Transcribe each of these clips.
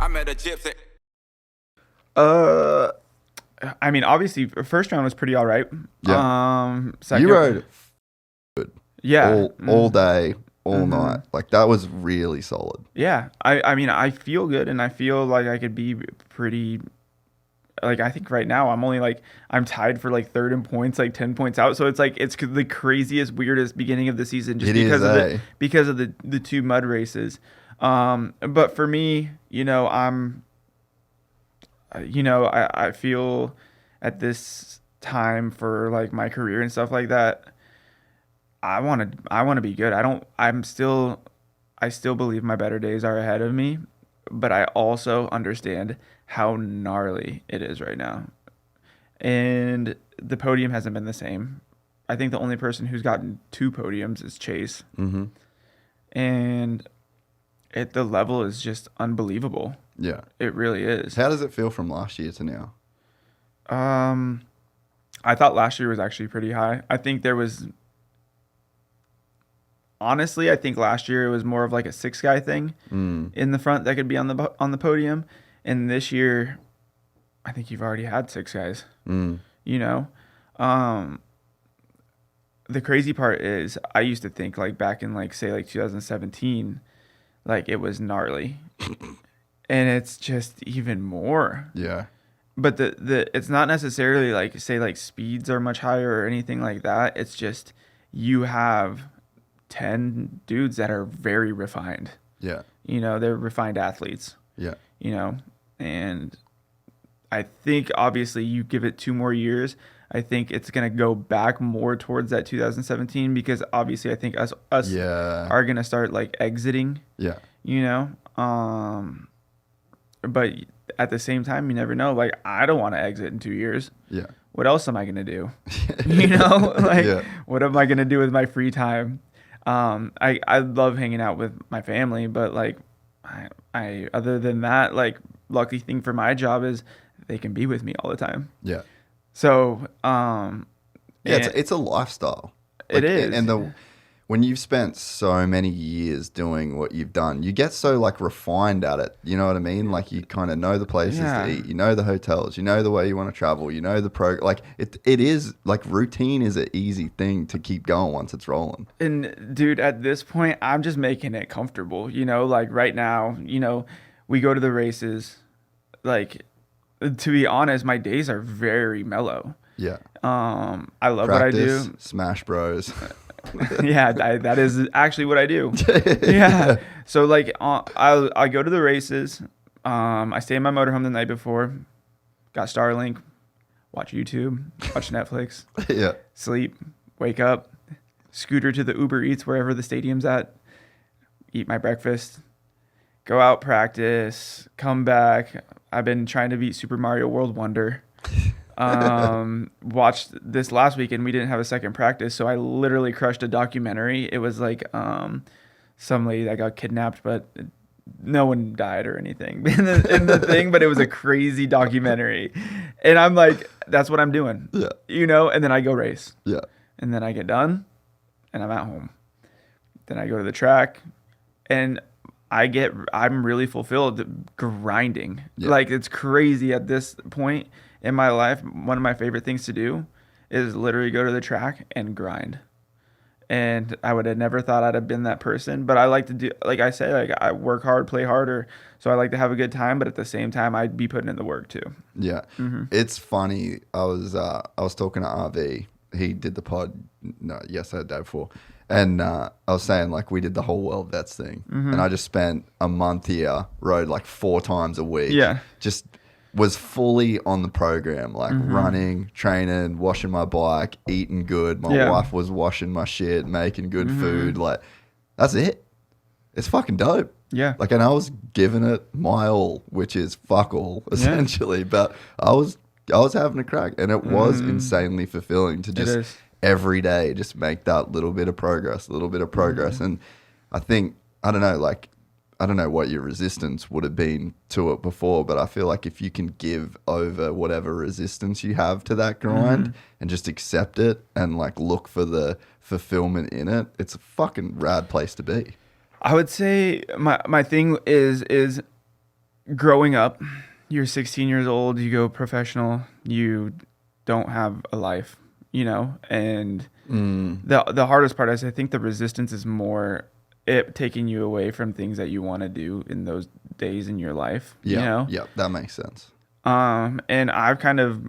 I met a gypsy. I mean, obviously, first round was pretty all right. Second, You rode yeah, all day, all night. Like that was really solid. yeah. I mean, I feel good, and I feel like I could be pretty. Like I think right now I'm tied for like third in points, like 10 points out. So it's like it's the craziest, weirdest beginning of the season just because of the two mud races. But for me, I feel at this time for like my career and stuff like that, I want to be good. I still believe my better days are ahead of me, but I also understand how gnarly it is right now. And the podium hasn't been the same. I think the only person who's gotten 2 podiums is Chase. Mm-hmm. And the level is just unbelievable. Yeah. It really is. How does it feel from last year to now? I thought last year was actually pretty high. Honestly, I think last year it was more of like a 6 guy thing in the front that could be on the podium. And this year, I think you've already had 6 guys. The crazy part is I used to think like back in like say like 2017, like it was gnarly. And it's just even more. Yeah. But it's not necessarily like say like speeds are much higher or anything like that. It's just you have 10 dudes that are very refined. Yeah. They're refined athletes. Yeah. And I think obviously you give it 2 more years, I think it's going to go back more towards that 2017 because obviously I think us are going to start like exiting. Yeah. But at the same time, you never know. Like, I don't want to exit in 2 years. Yeah. What else am I going to do? What am I going to do with my free time? I love hanging out with my family, but like, I other than that, like, lucky thing for my job is they can be with me all the time. Yeah. So, it's a lifestyle. It is. And when you've spent so many years doing what you've done, you get so like refined at it. You know what I mean? Like you kind of know the places to eat, you know the hotels, you know the way you want to travel, you know the like it is like routine is an easy thing to keep going once it's rolling. And dude, at this point, I'm just making it comfortable. Like right now, we go to the races. Like, to be honest, my days are very mellow. Yeah. I love what I do. Smash Bros. Yeah, that is actually what I do. Yeah. So like, I go to the races. I stay in my motorhome the night before. Got Starlink. Watch YouTube. Watch Netflix. Yeah. Sleep. Wake up. Scooter to the Uber Eats wherever the stadium's at. Eat my breakfast. Go out, practice. Come back. I've been trying to beat Super Mario World Wonder. Watched this last weekend. We didn't have a second practice, so I literally crushed a documentary. It was like some lady that got kidnapped, but no one died or anything in the thing. But it was a crazy documentary, and I'm like, that's what I'm doing. Yeah. And then I go race. Yeah. And then I get done, and I'm at home. Then I go to the track, and I'm really fulfilled grinding. Yeah. Like, it's crazy at this point in my life. One of my favorite things to do is literally go to the track and grind. And I would have never thought I'd have been that person, but I like to do, like I say, like I work hard, play harder. So I like to have a good time, but at the same time, I'd be putting in the work too. Yeah. Mm-hmm. It's funny. I was talking to RV. He did the pod yesterday, the day before. And I was saying, like, we did the whole World Vets thing. Mm-hmm. And I just spent a month here, rode like 4 times a week. Yeah. Just was fully on the program, like running, training, washing my bike, eating good. My wife was washing my shit, making good food. Like, that's it. It's fucking dope. Yeah. Like, and I was giving it my all, which is fuck all, essentially. Yeah. But I was having a crack. And it was insanely fulfilling to just every day just make that little bit of progress. And I think, I don't know what your resistance would have been to it before, but I feel like if you can give over whatever resistance you have to that grind and just accept it and like look for the fulfillment in it, it's a fucking rad place to be. I would say my thing is growing up, you're 16 years old, you go professional, you don't have a life, and the hardest part is I think the resistance is more it taking you away from things that you want to do in those days in your life, Yeah, that makes sense. And I've kind of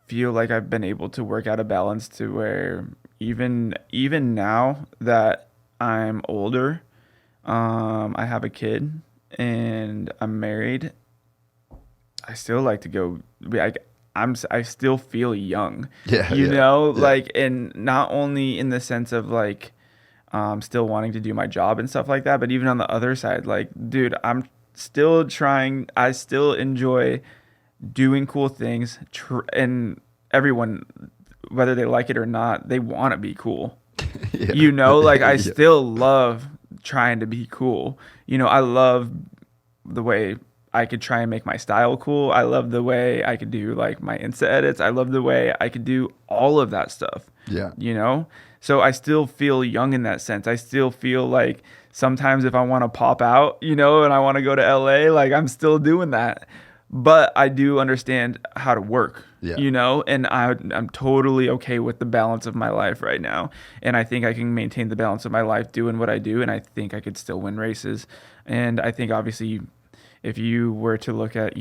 feel like I've been able to work out a balance to where even now that I'm older, I have a kid and I'm married, I still like to go. I still feel young. Yeah, like, and not only in the sense of like, still wanting to do my job and stuff like that, but even on the other side, like, dude, I'm still trying. I still enjoy doing cool things, and everyone, whether they like it or not, they want to be cool. Like I still love trying to be cool. I love the way I could try and make my style cool. I love the way I could do like my Insta edits. I love the way I could do all of that stuff. Yeah. So I still feel young in that sense. I still feel like sometimes if I want to pop out, and I want to go to LA, like I'm still doing that. But I do understand how to work, and I'm totally okay with the balance of my life right now. And I think I can maintain the balance of my life doing what I do. And I think I could still win races. And I think obviously if you were to look at,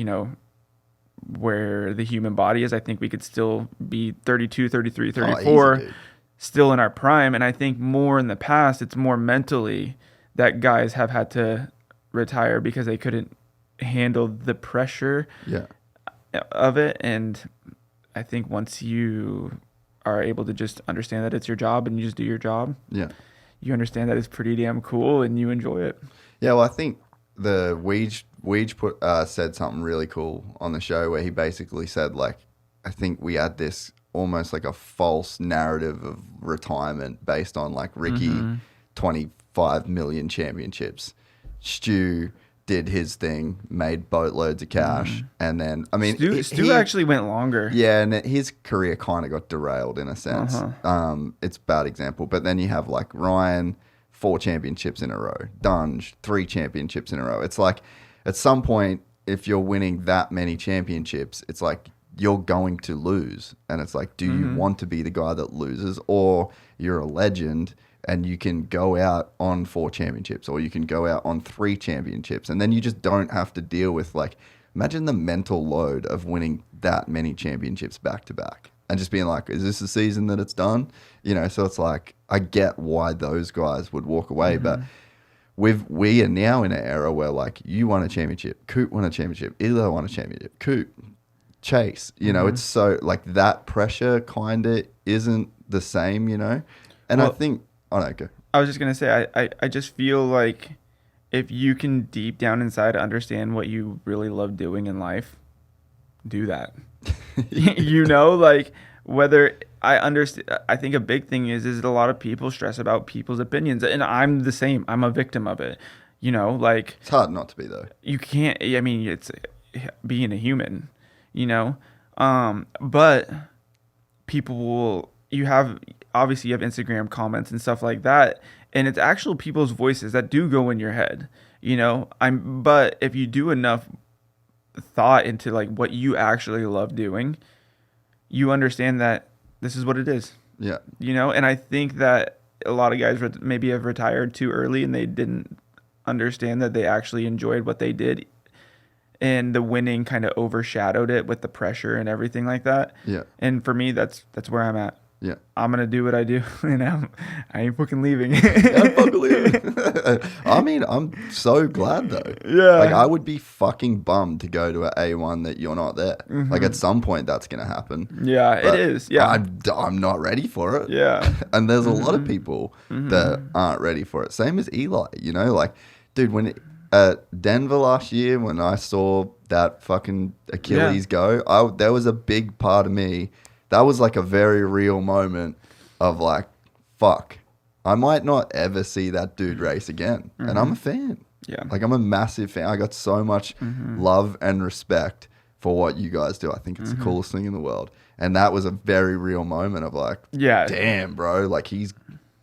where the human body is, I think we could still be 32, 33, 34, still in our prime. And I think more in the past, it's more mentally that guys have had to retire because they couldn't handle the pressure of it. And I think once you are able to just understand that it's your job and you just do your job, you understand that it's pretty damn cool and you enjoy it. Yeah, well, I think the Weege said something really cool on the show where he basically said, like, I think we had this almost like a false narrative of retirement based on like Ricky, 25 million championships. Stu did his thing, made boatloads of cash, and then Stu actually went longer. Yeah, and his career kind of got derailed in a sense. It's a bad example, but then you have like Ryan, 4 championships in a row, Dunge, 3 championships in a row. It's like at some point, if you're winning that many championships, it's like you're going to lose, and it's like, do you want to be the guy that loses, or you're a legend? And you can go out on 4 championships, or you can go out on 3 championships. And then you just don't have to deal with, like, imagine the mental load of winning that many championships back to back. And just being like, is this the season that it's done? So it's like, I get why those guys would walk away. But we are now in an era where, like, you won a championship, Coop won a championship, Elo won a championship, Coop, Chase. It's so, like, that pressure kind of isn't the same, And I think... Oh, no, go. I was just going to say, I just feel like if you can deep down inside understand what you really love doing in life, do that. Like whether I understand, I think a big thing is a lot of people stress about people's opinions. And I'm the same. I'm a victim of it. Like. It's hard not to be, though. You can't, I mean, it's being a human, but people will, obviously you have Instagram comments and stuff like that, and it's actual people's voices that do go in your head, but if you do enough thought into like what you actually love doing, you understand that this is what it is. Yeah. And I think that a lot of guys maybe have retired too early and they didn't understand that they actually enjoyed what they did, and the winning kind of overshadowed it with the pressure and everything like that. Yeah. And for me, that's where I'm at. Yeah, I'm gonna do what I do, and I ain't fucking leaving. I'm fucking leaving. I mean, I'm so glad though. Yeah, like I would be fucking bummed to go to an A1 that you're not there. Like at some point, that's gonna happen. Yeah, it is. Yeah, I'm not ready for it. Yeah, and there's a lot of people that aren't ready for it. Same as Eli. Like, dude, when at Denver last year, when I saw that fucking Achilles go, there was a big part of me. That was like a very real moment of like, fuck, I might not ever see that dude race again. And I'm a fan. Yeah. Like I'm a massive fan. I got so much love and respect for what you guys do. I think it's the coolest thing in the world. And that was a very real moment of like, damn, bro, like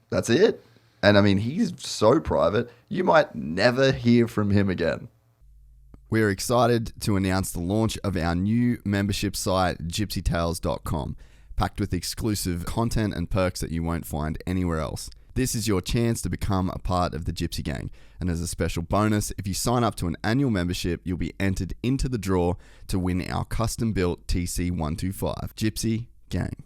that's it. And I mean, he's so private. You might never hear from him again. We're excited to announce the launch of our new membership site, gypsytales.com, packed with exclusive content and perks that you won't find anywhere else. This is your chance to become a part of the Gypsy Gang. And as a special bonus, if you sign up to an annual membership, you'll be entered into the draw to win our custom-built TC125. Gypsy Gang.